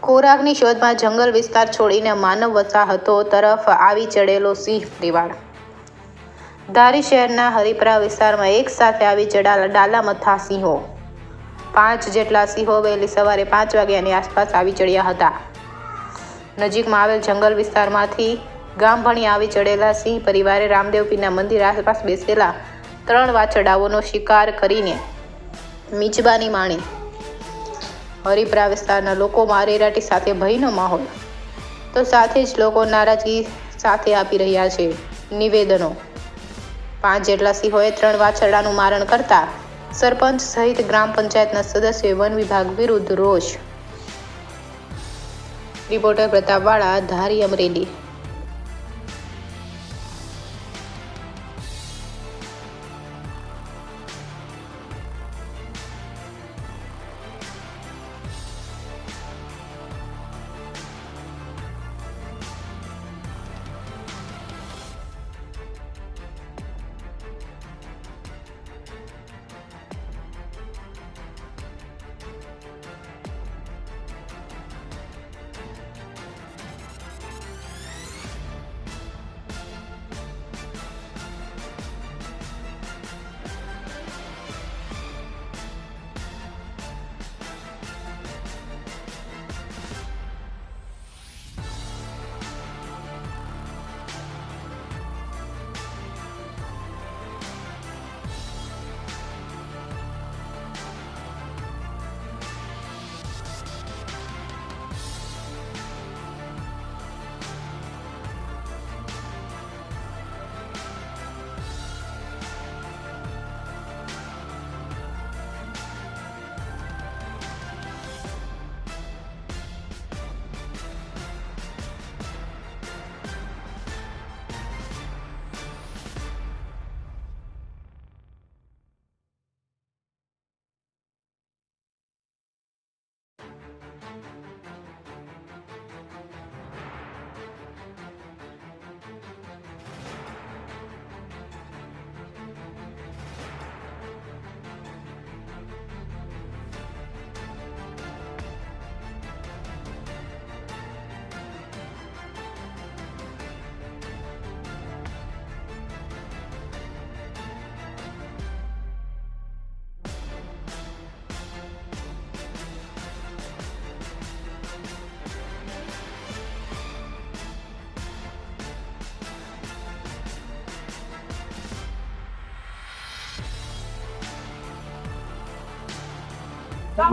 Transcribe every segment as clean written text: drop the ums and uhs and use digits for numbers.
ખોરાકની શોધમાં જંગલ વિસ્તાર છોડીને માનવ વસાહતો તરફ આવી ચડેલો સિંહ પરિવાર। ધારી શહેરના હરિપરા વિસ્તારમાં એક સાથે આવી ચડેલા ડાલામથા સિંહો। 5 જેટલા સિંહો વહેલી સવારે 5 વાગ્યાની આસપાસ આવી ચડ્યા હતા। નજીકમાં આવેલ જંગલ વિસ્તારમાંથી ગામ ભણી આવી ચડેલા સિંહ પરિવારે રામદેવપીરના મંદિર આસપાસ બેસેલા 3 વાછરડાઓનો શિકાર કરીને મીજબાની માણી। હરિપરા વિસ્તારના લોકોમાં અરેરાટી સાથે ભયનો માહોલ, તો સાથે જ લોકો નારાજગી સાથે આપી રહ્યા છે નિવેદનો। 5 જેટલા સિંહોએ 3 વાછરડાનું મારણ કરતા સરપંચ સહિત ગ્રામ પંચાયતના સદસ્યોએ વન વિભાગ વિરુદ્ધ રોષ। રિપોર્ટર પ્રતાપવાળા, ધારી, અમરેલી।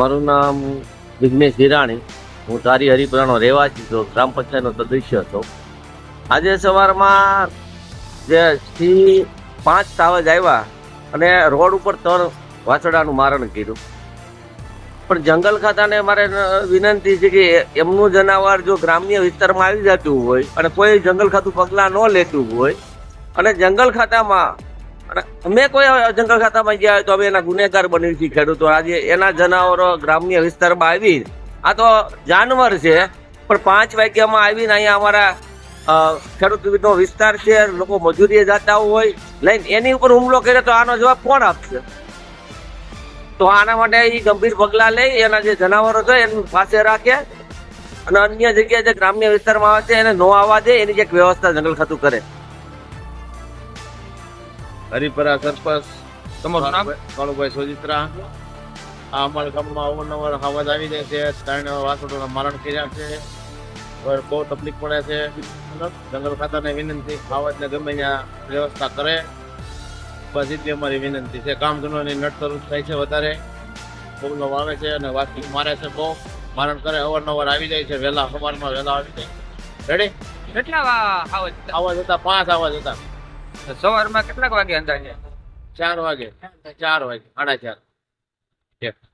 મારું નામ વિઘ્નેશ હિરાણી। હું ધારી હરિપરાનો રહેવાસી છું, ગ્રામ પંચાયતનો સદસ્ય હતો। આજે સવારમાં જે સિંહ 5 સાવજ આવ્યા અને રોડ ઉપર 3 વાછરડાનું મારણ કર્યું। પણ જંગલ ખાતાને મારે વિનંતી છે કે એમનું જનાવર જો ગ્રામ્ય વિસ્તારમાં આવી જતું હોય અને કોઈ જંગલ ખાતું પગલાં ન લેતું હોય અને જંગલ ખાતામાં અને અમે કોઈ જંગલ ખાતામાં ગયા હોય તો અમે એના ગુનેગાર બની છીએ ખેડૂતો। આજે એના જનાવરો ગ્રામ્ય વિસ્તારમાં આવી, આ તો જાનવર છે, પણ 5 વાગ્યામાં આવીને અહીંયા અમારા ખેડૂતનો વિસ્તાર છે, લોકો મજૂરીએ જતા હોય લઈને એની ઉપર હુમલો કર્યો તો આનો જવાબ કોણ આપશે? તો આના માટે એ ગંભીર પગલાં લઈ એના જે જનાવરો છે એની પાસે રાખે અને અન્ય જગ્યાએ જે ગ્રામ્ય વિસ્તારમાં આવે છે એને ન આવવા દે, એની જે વ્યવસ્થા જંગલ ખાતું કરે। હરિપરા સરપંચ તમારું નામ? કાળુભાઈ સોજિત્રા। આ અમારા ગામમાં અવારનવાર અવાજ આવી જાય છે, 3 વાછરડાના મારણ કર્યા છે, બહુ તકલીફ પડે છે। જંગલ ખાતાને વિનંતી અવાજને ગમે ત્યાં વ્યવસ્થા કરે, બસ એટલી અમારી વિનંતી છે। કામ કરવાની નડતર થાય છે, વધારે બહુ આવે છે અને વાતચીત મારે છે, બહુ મારણ કરે, અવારનવાર આવી જાય છે, વહેલા સવારમાં વહેલા આવી જાય। રેડી? કેટલા આવાજ હતા? 5 આવાજ હતા। સવારમાં કેટલાક વાગે અંદાજે? 4 વાગે, 4 વાગે, 4:30।